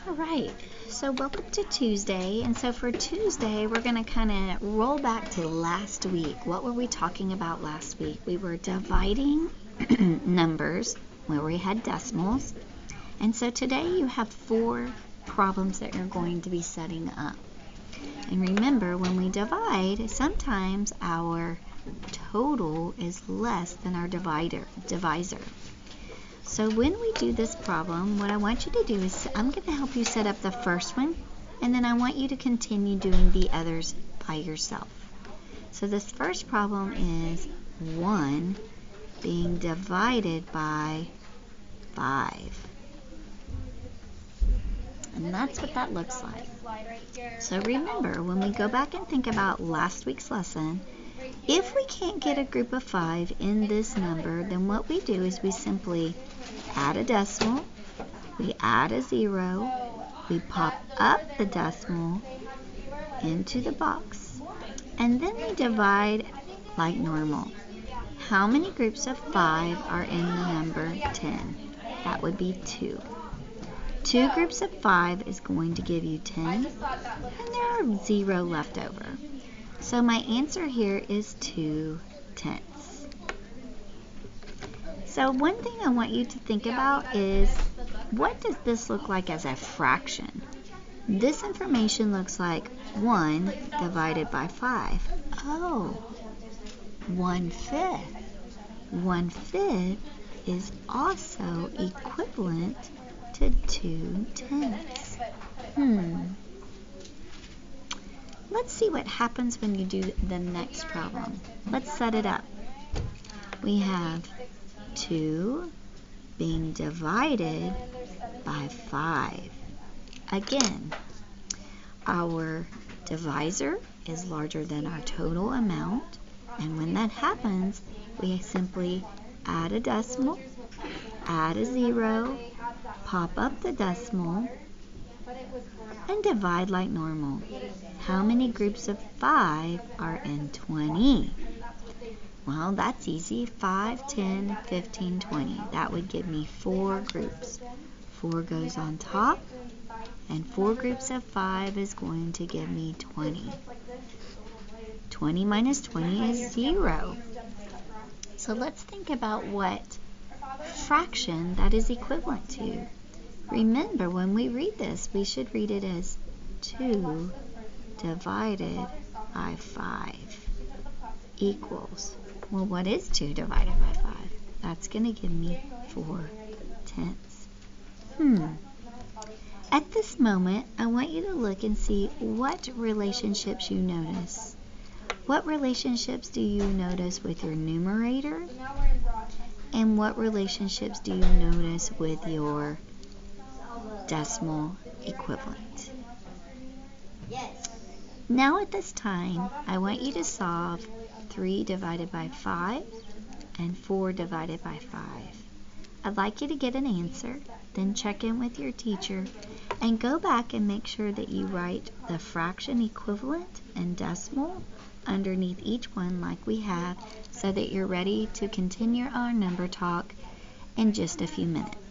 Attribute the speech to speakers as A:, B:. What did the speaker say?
A: All right, so welcome to Tuesday, and so for Tuesday we're going to kind of roll back to last week. What were we talking about last week? We were dividing numbers where we had decimals, and so today you have 4 problems that you're going to be setting up. And remember, when we divide, sometimes our total is less than our divisor. So when we do this problem, what I want you to do is I'm going to help you set up the first one, and then I want you to continue doing the others by yourself. So this first problem is 1 being divided by 5. And that's what that looks like. So remember, when we go back and think about last week's lesson, if we can't get a group of 5 in this number, then what we do is we simply add a decimal, we add a 0, we pop up the decimal into the box, and then we divide like normal. How many groups of 5 are in the number 10? That would be 2. 2 groups of 5 is going to give you 10, and there are 0 left over. So my answer here is 2 tenths. So one thing I want you to think about is, what does this look like as a fraction? This information looks like 1 divided by 5. Oh, 1/5. 1/5 is also equivalent to 2 tenths. Let's see what happens when you do the next problem. Let's set it up. We have 2 being divided by 5. Again, our divisor is larger than our total amount, and when that happens, we simply add a decimal, add a 0, pop up the decimal, and divide like normal. How many groups of 5 are in 20? Well, that's easy. 5, 10, 15, 20. That would give me 4 groups. 4 goes on top, and 4 groups of 5 is going to give me 20. 20 minus 20 is 0. So let's think about what fraction that is equivalent to. Remember, when we read this, we should read it as 2 divided by 5 equals, well, what is 2 divided by 5? That's going to give me 4 tenths. At this moment, I want you to look and see what relationships you notice. What relationships do you notice with your numerator? And what relationships do you notice with your decimal equivalent? Now at this time, I want you to solve 3 divided by 5 and 4 divided by 5. I'd like you to get an answer, then check in with your teacher, and go back and make sure that you write the fraction equivalent and decimal underneath each one like we have, so that you're ready to continue our number talk in just a few minutes.